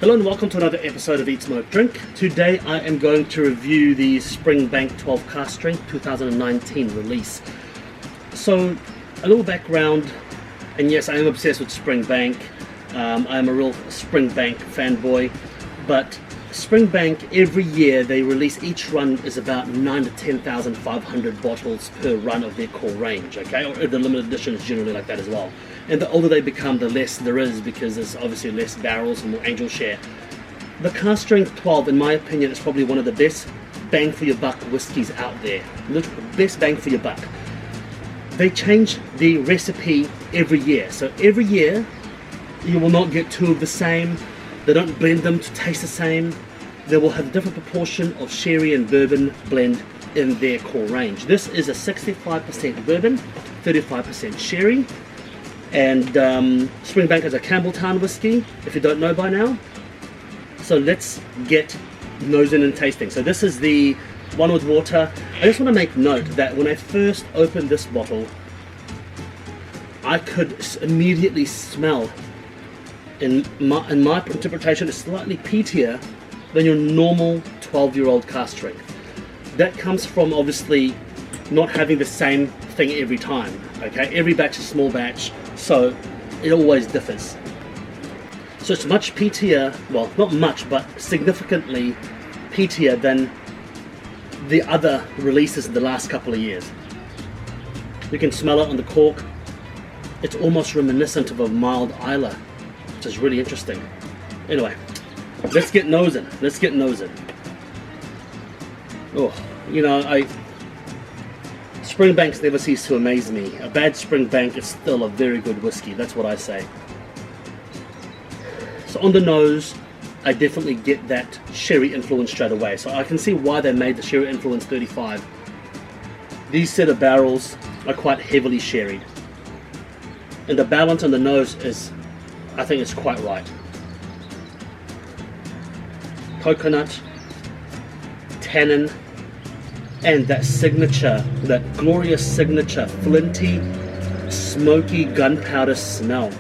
Hello and welcome to another episode of Eat Smoke Drink. Today I am going to review the Springbank 12 cask strength 2019 release. So a little background, and yes, I am obsessed with Springbank. I am a real Springbank fanboy, but Springbank every year they release, each run is about 9,000 to 10,500 bottles per run of their core range, okay? Or the limited edition is generally like that as well. And the older they become, the less there is, because there's obviously less barrels and more angel share. The cask strength 12, in my opinion, is probably one of the best bang for your buck whiskies out there. Literally, best bang for your buck. They change the recipe every year. So every year, you will not get two of the same. They don't blend them to taste the same. They will have a different proportion of sherry and bourbon blend in their core range. This is a 65% bourbon, 35% sherry. And Springbank is a Campbelltown whiskey, if you don't know by now. So let's get nosing and tasting. So this is the one with water. I just want to make note that when I first opened this bottle, I could immediately smell, in my interpretation, it's slightly peatier than your normal 12-year-old cask strength. That comes from obviously not having the same thing every time. Okay, every batch is small batch, so it always differs. So it's much peatier, well, not much, but significantly peatier than the other releases in the last couple of years. You can smell it on the cork. It's almost reminiscent of a mild Islay, which is really interesting. Anyway, let's get nosing. Let's get nosing. Oh, you know, Springbanks never cease to amaze me. A bad Springbank is still a very good whiskey, that's what I say. So on the nose, I definitely get that sherry influence straight away. So I can see why they made the sherry influence 35. These set of barrels are quite heavily sherried. And the balance on the nose is, I think it's quite right. Coconut, tannin, and that signature, that glorious signature flinty, smoky gunpowder smell.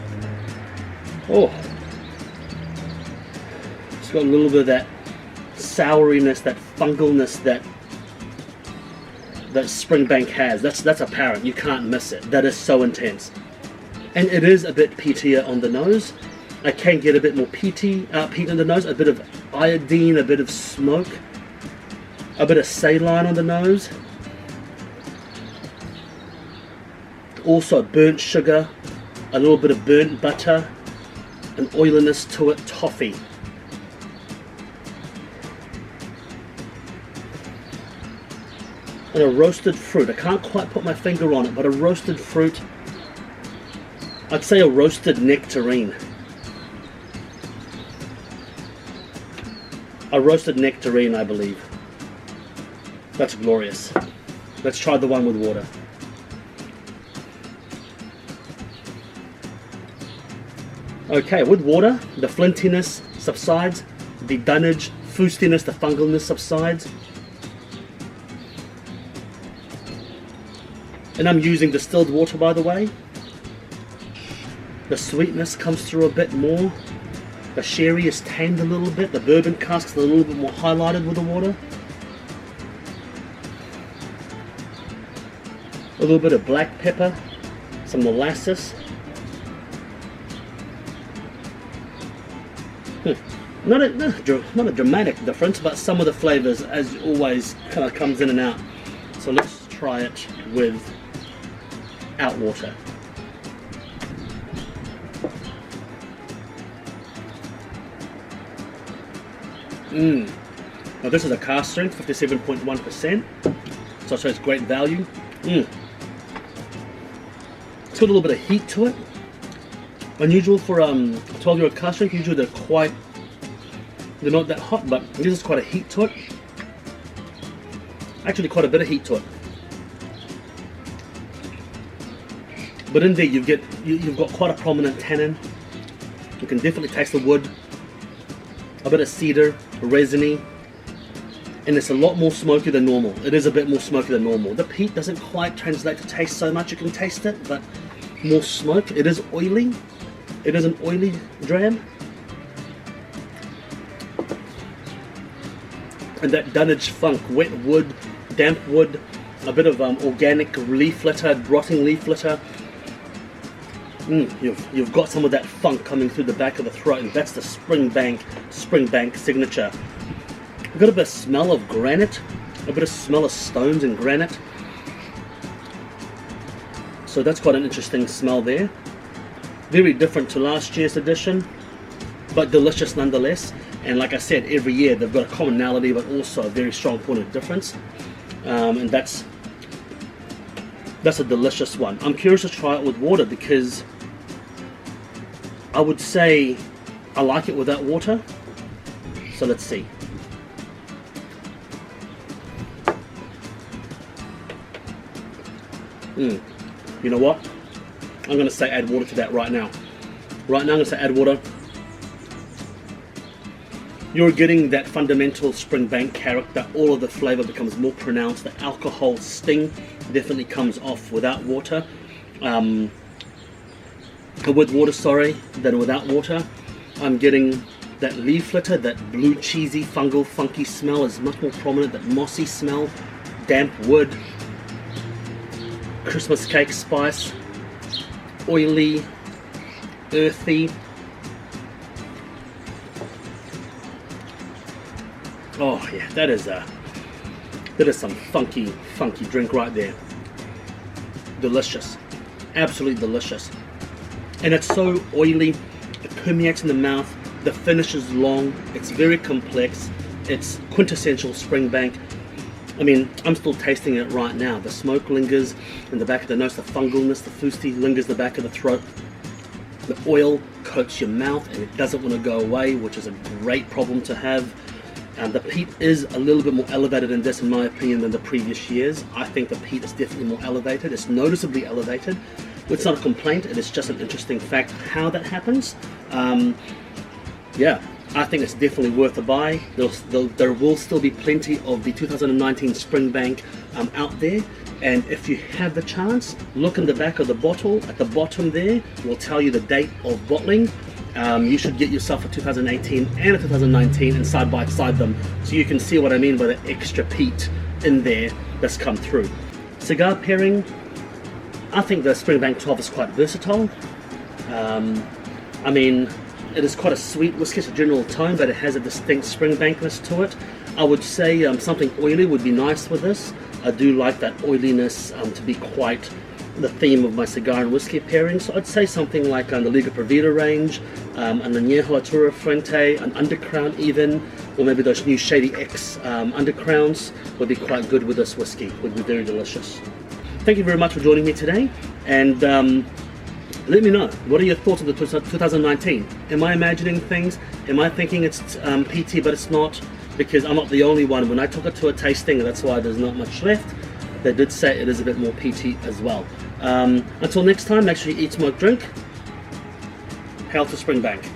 Oh, it's got a little bit of that souriness, that fungalness that Springbank has. That's apparent. You can't miss it. That is so intense, and it is a bit peatier on the nose. I can get a bit more peat on the nose, a bit of iodine, a bit of smoke. A bit of saline on the nose. Also burnt sugar, a little bit of burnt butter, an oiliness to it, toffee. And a roasted fruit. I can't quite put my finger on it, but a roasted fruit. I'd say a roasted nectarine. A roasted nectarine, I believe. That's glorious. Let's try the one with water. Okay, with water, the flintiness subsides, the dunnage, foostiness, the fungalness subsides. And I'm using distilled water, by the way. The sweetness comes through a bit more. The sherry is tamed a little bit. The bourbon cask's a little bit more highlighted with the water. A little bit of black pepper, some molasses. Not a dramatic difference, but some of the flavors, as always, kind of comes in and out. So let's try it without water. Now this is a cask strength, 57.1%. So it's great value. It's got a little bit of heat to it. Unusual for 12-year-old cask strength. Usually they're not that hot, but this is quite a heat to it. Actually, quite a bit of heat to it. But in there, you've got quite a prominent tannin. You can definitely taste the wood. A bit of cedar, resiny. And it's a lot more smoky than normal. It is a bit more smoky than normal. The peat doesn't quite translate to taste so much. You can taste it, but more smoke. It is oily. It is an oily dram. and that dunnage funk, wet wood, damp wood, a bit of organic leaf litter, rotting leaf litter. You've got some of that funk coming through the back of the throat, and that's the Springbank signature. We've got a bit of smell of granite, a bit of smell of stones and granite. So that's quite an interesting smell there. Very different to last year's edition, but delicious nonetheless. And like I said, every year they've got a commonality, but also a very strong point of difference. And that's a delicious one. I'm curious to try it with water, because I would say I like it without water. So let's see. You know what? I'm going to say add water to that right now. Right now I'm going to say add water. You're getting that fundamental Springbank character. All of the flavor becomes more pronounced. The alcohol sting definitely comes off without water. With water, sorry, than without water. I'm getting that leaf litter, that blue cheesy fungal funky smell is much more prominent. That mossy smell, damp wood, Christmas cake spice, oily, earthy. Oh yeah, that is some funky drink right there. Delicious, absolutely delicious. And it's so oily, it permeates in the mouth. The finish is long, it's very complex. It's quintessential Springbank. I mean, I'm still tasting it right now. The smoke lingers in the back of the nose, the fungalness, the fusty lingers in the back of the throat. The oil coats your mouth and it doesn't want to go away, which is a great problem to have. The peat is a little bit more elevated in this, in my opinion, than the previous years. I think the peat is definitely more elevated. It's noticeably elevated. It's not a complaint, it is just an interesting fact how that happens. Yeah, I think it's definitely worth a buy. There will still be plenty of the 2019 Springbank out there. And if you have the chance, look in the back of the bottle. At the bottom there, will tell you the date of bottling. You should get yourself a 2018 and a 2019 and side by side them, so you can see what I mean by the extra peat in there that's come through. Cigar pairing, I think the Springbank 12 is quite versatile. I mean, it is quite a sweet whiskey, it's a general tone, but it has a distinct Springbankness to it. I would say something oily would be nice with this. I do like that oiliness to be quite the theme of my cigar and whiskey pairing. So I'd say something like the Liga Provida range, an Añejo Arturo Fuente, an Undercrown even, or maybe those new Shady X Undercrowns would be quite good with this whiskey, would be very delicious. Thank you very much for joining me today, and let me know, what are your thoughts on the 2019? Am I imagining things? Am I thinking it's PT but it's not? Because I'm not the only one. When I took it to a tasting, that's why there's not much left, they did say it is a bit more PT as well. Until next time, make sure you eat, smoke, drink. Hail to Springbank.